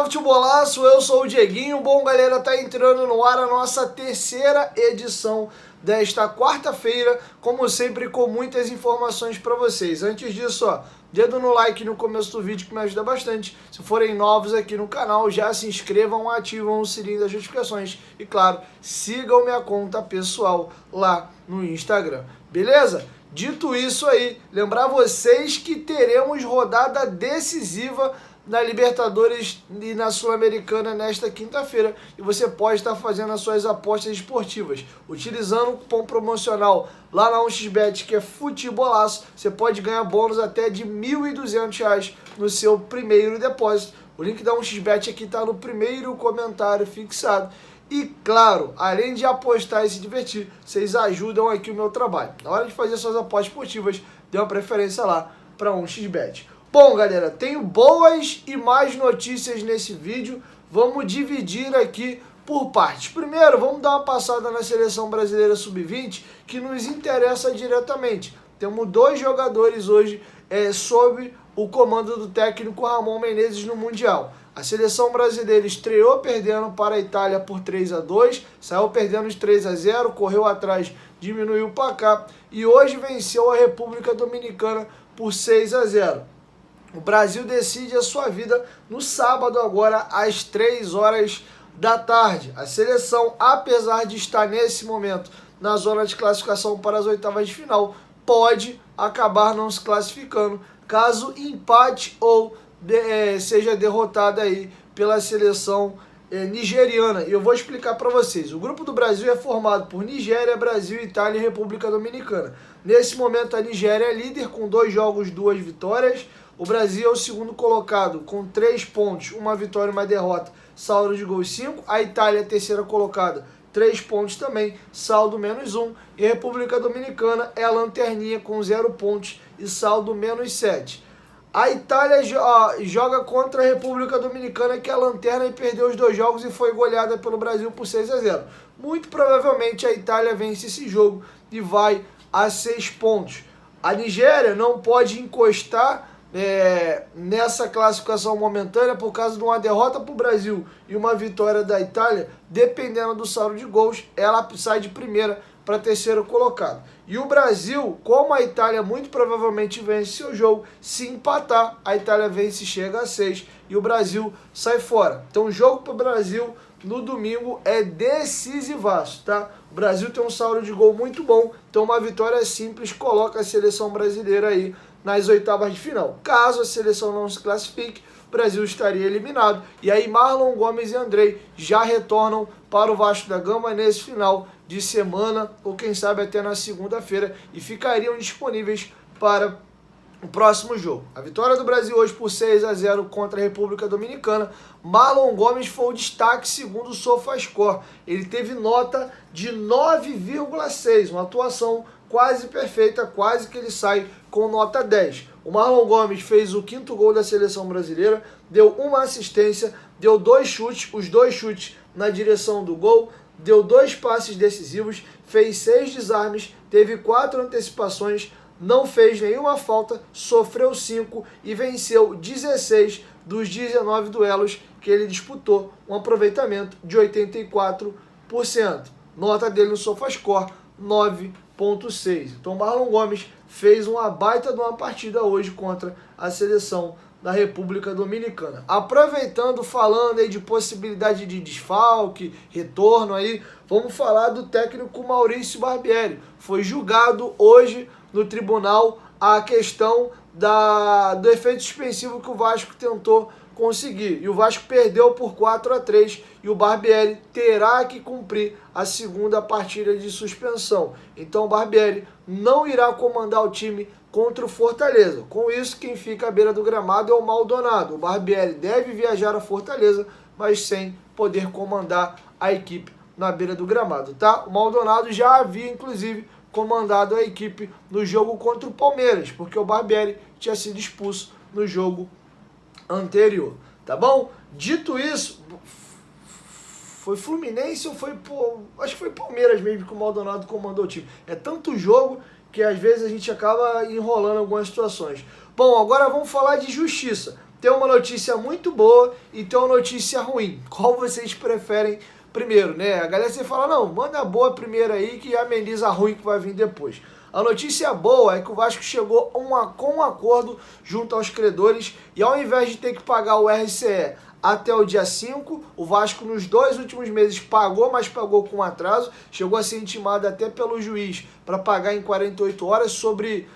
Futebolaço, eu sou o Dieguinho. Bom, galera, tá entrando no ar a nossa terceira edição desta quarta-feira, como sempre, com muitas informações para vocês. Antes disso, ó, dedo no like no começo do vídeo que me ajuda bastante. Se forem novos aqui no canal, já se inscrevam, ativam o sininho das notificações e, claro, sigam minha conta pessoal lá no Instagram, beleza? Dito isso aí, lembrar vocês que teremos rodada decisiva na Libertadores e na Sul-Americana nesta quinta-feira, e você pode estar fazendo as suas apostas esportivas utilizando o cupom promocional lá na 1xBet, que é Futebolaço. Você pode ganhar bônus até de R$ 1.200 no seu primeiro depósito. O link da 1xBet aqui está no primeiro comentário fixado. E claro, além de apostar e se divertir, vocês ajudam aqui o meu trabalho. Na hora de fazer suas apostas esportivas, dê uma preferência lá para 1xBet. Bom, galera, tenho boas e más notícias nesse vídeo. Vamos dividir aqui por partes. Primeiro, vamos dar uma passada na Seleção Brasileira Sub-20, que nos interessa diretamente. Temos dois jogadores hoje sob o comando do técnico Ramon Menezes no Mundial. A Seleção Brasileira estreou perdendo para a Itália por 3-2, saiu perdendo de 3-0, correu atrás, diminuiu o placar e hoje venceu a República Dominicana por 6-0. O Brasil decide a sua vida no sábado, agora às 3 horas da tarde. A seleção, apesar de estar nesse momento na zona de classificação para as oitavas de final, pode acabar não se classificando caso empate ou seja derrotada aí pela seleção nigeriana. E eu vou explicar para vocês. O grupo do Brasil é formado por Nigéria, Brasil, Itália e República Dominicana. Nesse momento a Nigéria é líder com 2 jogos, 2 vitórias. O Brasil é o segundo colocado com 3 pontos, 1 vitória e 1 derrota, saldo de gols 5. A Itália é a terceira colocada, 3 pontos também, saldo -1. E a República Dominicana é a lanterninha com 0 pontos e saldo -7. A Itália joga contra a República Dominicana, que é a lanterna, e perdeu os 2 jogos e foi goleada pelo Brasil por 6-0. Muito provavelmente a Itália vence esse jogo e vai a 6 pontos. A Nigéria não pode encostar nessa classificação momentânea por causa de uma derrota para o Brasil e uma vitória da Itália. Dependendo do saldo de gols, ela sai de primeira para terceiro colocado. E o Brasil, como a Itália muito provavelmente vence seu jogo, se empatar, a Itália vence e chega a 6 e o Brasil sai fora. Então o jogo para o Brasil no domingo é decisivaço, tá? O Brasil tem um saldo de gol muito bom, então uma vitória simples coloca a seleção brasileira aí nas oitavas de final. Caso a seleção não se classifique, o Brasil estaria eliminado. E aí Marlon Gomes e Andrei já retornam para o Vasco da Gama nesse final de semana, ou quem sabe até na segunda-feira, e ficariam disponíveis para o próximo jogo. A vitória do Brasil hoje por 6-0 contra a República Dominicana. Marlon Gomes foi o destaque segundo o SofaScore. Ele teve nota de 9,6, uma atuação quase perfeita, quase que ele sai com nota 10. O Marlon Gomes fez o 5º gol da seleção brasileira, deu uma assistência, deu 2 chutes, os 2 chutes na direção do gol, deu 2 passes decisivos, fez 6 desarmes, teve 4 antecipações, não fez nenhuma falta, sofreu 5 e venceu 16 dos 19 duelos que ele disputou, um aproveitamento de 84%. Nota dele no SofaScore, 9,6. Então Marlon Gomes fez uma baita de uma partida hoje contra a seleção da República Dominicana. Aproveitando, falando aí de possibilidade de desfalque, retorno aí, vamos falar do técnico Maurício Barbieri. Foi julgado hoje no tribunal a questão do efeito suspensivo que o Vasco tentou conseguir. E o Vasco perdeu por 4-3 e o Barbieri terá que cumprir a segunda partida de suspensão. Então o Barbieri não irá comandar o time contra o Fortaleza. Com isso, quem fica à beira do gramado é o Maldonado. O Barbieri deve viajar a Fortaleza, mas sem poder comandar a equipe na beira do gramado, tá? O Maldonado já havia, inclusive, comandado a equipe no jogo contra o Palmeiras, porque o Barbieri tinha sido expulso no jogo anterior, tá bom? Dito isso, foi Fluminense ou foi... acho que foi Palmeiras mesmo que o Maldonado comandou o time. É tanto jogo que às vezes a gente acaba enrolando algumas situações. Bom, agora vamos falar de justiça. tem uma notícia muito boa e tem uma notícia ruim. Qual vocês preferem primeiro, né? A galera sempre fala, não, manda a boa primeiro aí que ameniza a ruim que vai vir depois. A notícia boa é que o Vasco chegou com um acordo junto aos credores e ao invés de ter que pagar o RCE até o dia 5, o Vasco nos 2 últimos meses pagou, mas pagou com atraso, chegou a ser intimado até pelo juiz para pagar em 48 horas sobre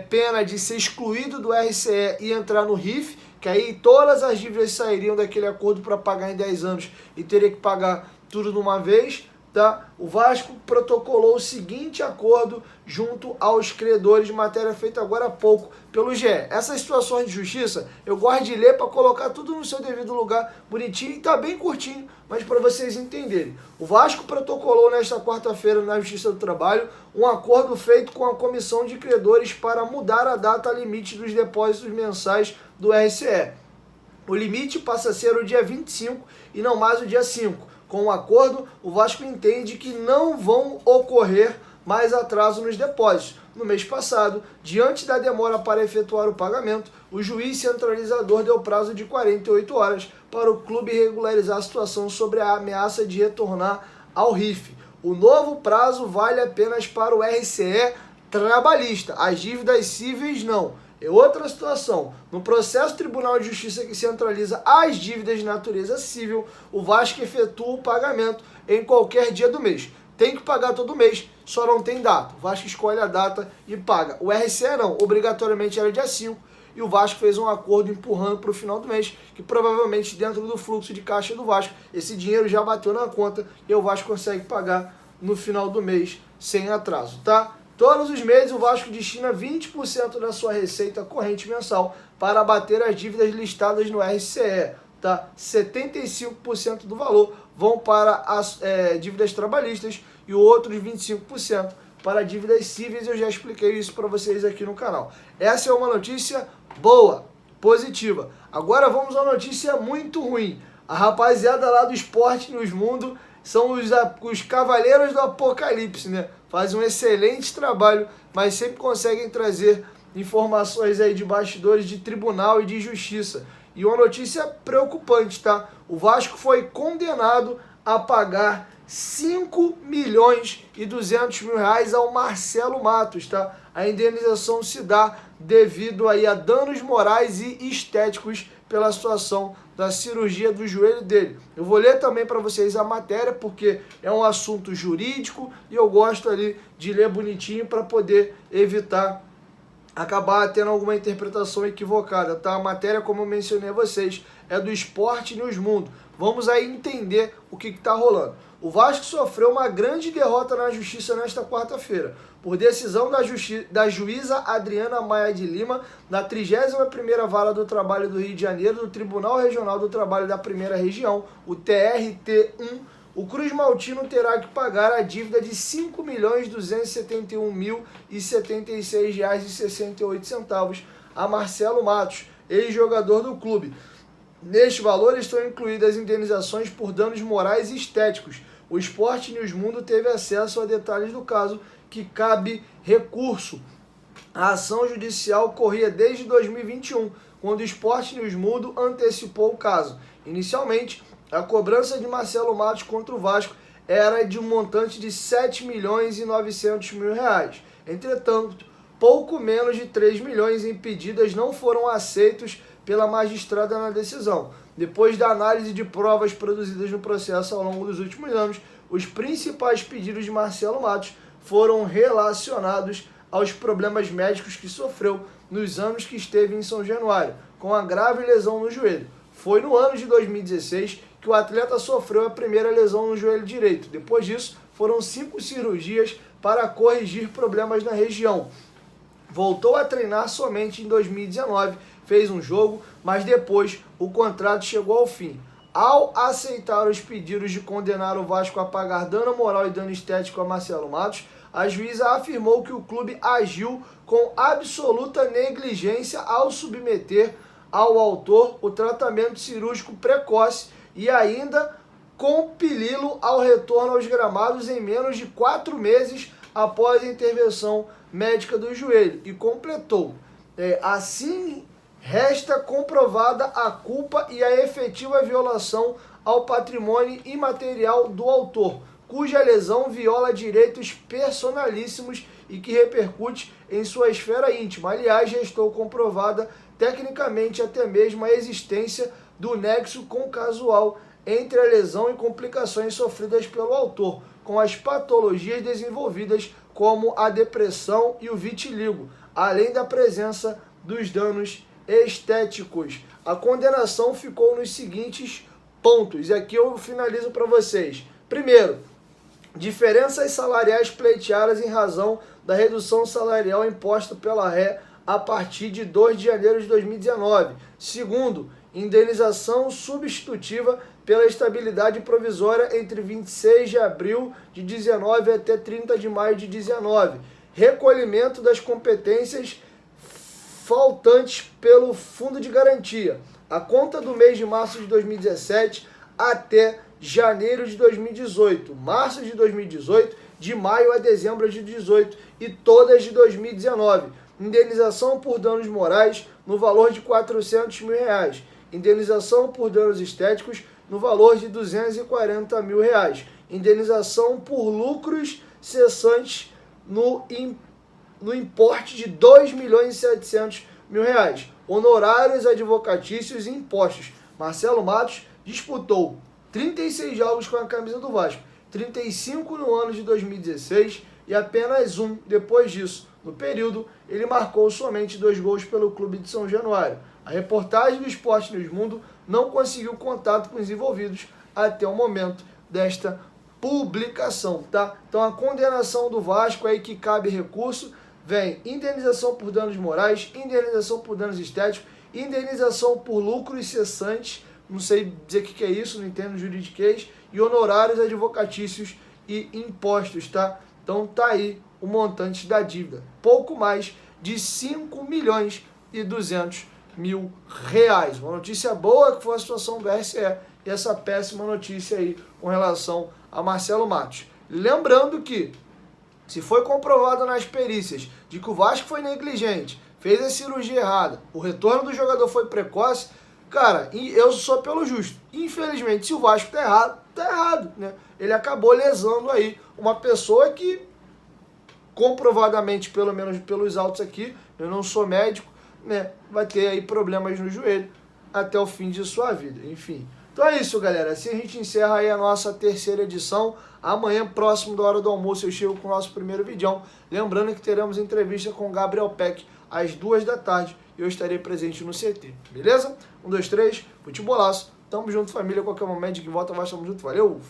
pena de ser excluído do RCE e entrar no RIF, que aí todas as dívidas sairiam daquele acordo para pagar em 10 anos e teria que pagar tudo de uma vez. Tá? O Vasco protocolou o seguinte acordo junto aos credores, matéria feita agora há pouco pelo GE. Essas situações de justiça eu gosto de ler para colocar tudo no seu devido lugar, bonitinho, e tá bem curtinho, mas para vocês entenderem. O Vasco protocolou nesta quarta-feira na Justiça do Trabalho um acordo feito com a comissão de credores para mudar a data limite dos depósitos mensais do RCE. O limite passa a ser o dia 25 e não mais o dia 5. Com o acordo, o Vasco entende que não vão ocorrer mais atraso nos depósitos. No mês passado, diante da demora para efetuar o pagamento, o juiz centralizador deu prazo de 48 horas para o clube regularizar a situação sobre a ameaça de retornar ao RIF. O novo prazo vale apenas para o RCE trabalhista, as dívidas cíveis não. É outra situação. No processo Tribunal de Justiça que centraliza as dívidas de natureza civil, o Vasco efetua o pagamento em qualquer dia do mês. Tem que pagar todo mês, só não tem data. O Vasco escolhe a data e paga. O RCE não, obrigatoriamente era dia 5, e o Vasco fez um acordo empurrando para o final do mês, que provavelmente dentro do fluxo de caixa do Vasco, esse dinheiro já bateu na conta e o Vasco consegue pagar no final do mês sem atraso, tá? Todos os meses o Vasco destina 20% da sua receita corrente mensal para abater as dívidas listadas no RCE. Tá? 75% do valor vão para as dívidas trabalhistas e outros 25% para dívidas cíveis. Eu já expliquei isso para vocês aqui no canal. Essa é uma notícia boa, positiva. Agora vamos a uma notícia muito ruim. A rapaziada lá do Esporte News Mundo são os cavaleiros do apocalipse, né? Fazem um excelente trabalho, mas sempre conseguem trazer informações aí de bastidores de tribunal e de justiça. E uma notícia preocupante, tá? O Vasco foi condenado a pagar 5 milhões e 200 mil reais ao Marcelo Matos, tá? A indenização se dá devido aí a danos morais e estéticos pela situação da cirurgia do joelho dele. Eu vou ler também para vocês a matéria, porque é um assunto jurídico e eu gosto ali de ler bonitinho para poder evitar acabar tendo alguma interpretação equivocada, tá? A matéria, como eu mencionei a vocês, é do Esporte News Mundo. Vamos aí entender o que está rolando. O Vasco sofreu uma grande derrota na Justiça nesta quarta-feira, por decisão da juíza Adriana Maia de Lima, na 31ª Vara do Trabalho do Rio de Janeiro, do Tribunal Regional do Trabalho da Primeira Região, o TRT1, o Cruz Maltino terá que pagar a dívida de R$ 5.271.076,68 a Marcelo Matos, ex-jogador do clube. Neste valor estão incluídas as indenizações por danos morais e estéticos. O Esporte News Mundo teve acesso a detalhes do caso, que cabe recurso. A ação judicial corria desde 2021, quando o Esporte News Mundo antecipou o caso. Inicialmente, a cobrança de Marcelo Matos contra o Vasco era de um montante de R$ 7.900.000. Entretanto, pouco menos de 3 milhões em pedidas não foram aceitos pela magistrada na decisão. Depois da análise de provas produzidas no processo ao longo dos últimos anos, os principais pedidos de Marcelo Matos foram relacionados aos problemas médicos que sofreu nos anos que esteve em São Januário, com a grave lesão no joelho. Foi no ano de 2016 que o atleta sofreu a primeira lesão no joelho direito. Depois disso, foram 5 cirurgias para corrigir problemas na região. Voltou a treinar somente em 2019, fez um jogo, mas depois o contrato chegou ao fim. Ao aceitar os pedidos de condenar o Vasco a pagar dano moral e dano estético a Marcelo Matos, a juíza afirmou que o clube agiu com absoluta negligência ao submeter ao autor o tratamento cirúrgico precoce e ainda compeli-lo ao retorno aos gramados em menos de 4 meses após a intervenção médica do joelho. E completou, assim resta comprovada a culpa e a efetiva violação ao patrimônio imaterial do autor, cuja lesão viola direitos personalíssimos e que repercute em sua esfera íntima. Aliás, restou comprovada tecnicamente até mesmo a existência do nexo concasual entre a lesão e complicações sofridas pelo autor, com as patologias desenvolvidas como a depressão e o vitiligo, além da presença dos danos estéticos. A condenação ficou nos seguintes pontos, e aqui eu finalizo para vocês. Primeiro, diferenças salariais pleiteadas em razão da redução salarial imposta pela ré a partir de 2 de janeiro de 2019. Segundo, indenização substitutiva pela estabilidade provisória entre 26 de abril de 19 até 30 de maio de 19. Recolhimento das competências faltantes pelo Fundo de Garantia. A conta do mês de março de 2017 até janeiro de 2018, março de 2018, de maio a dezembro de 2018 e todas de 2019. Indenização por danos morais no valor de R$400 mil. Indenização por danos estéticos no valor de R$240 mil. Indenização por lucros cessantes no importe de R$2.700.000. Honorários advocatícios e impostos. Marcelo Matos disputou 36 jogos com a camisa do Vasco, 35 no ano de 2016 e apenas um depois disso. No período, ele marcou somente 2 gols pelo clube de São Januário. A reportagem do Esporte News Mundo não conseguiu contato com os envolvidos até o momento desta publicação, tá? Então a condenação do Vasco aí que cabe recurso, vem indenização por danos morais, indenização por danos estéticos, indenização por lucros cessantes, não sei dizer o que é isso, não entendo juridiquês, e honorários advocatícios e impostos, tá? Então tá aí o montante da dívida, pouco mais de R$5.200.000. Uma notícia boa que foi a situação do RSE e essa péssima notícia aí com relação a Marcelo Matos. Lembrando que, se foi comprovado nas perícias de que o Vasco foi negligente, fez a cirurgia errada, o retorno do jogador foi precoce, cara, eu sou pelo justo. Infelizmente, se o Vasco tá errado, né? Ele acabou lesando aí uma pessoa que, comprovadamente, pelo menos pelos autos aqui, eu não sou médico, né? Vai ter aí problemas no joelho até o fim de sua vida, enfim. Então é isso, galera. Assim a gente encerra aí a nossa terceira edição. Amanhã, próximo da hora do almoço, eu chego com o nosso primeiro vídeo. Lembrando que teremos entrevista com o Gabriel Peck às 2 da tarde e eu estarei presente no CT. Beleza? 1, 2, 3, futebolaço. Tamo junto, família. Qualquer momento que volta, nós tamo junto. Valeu!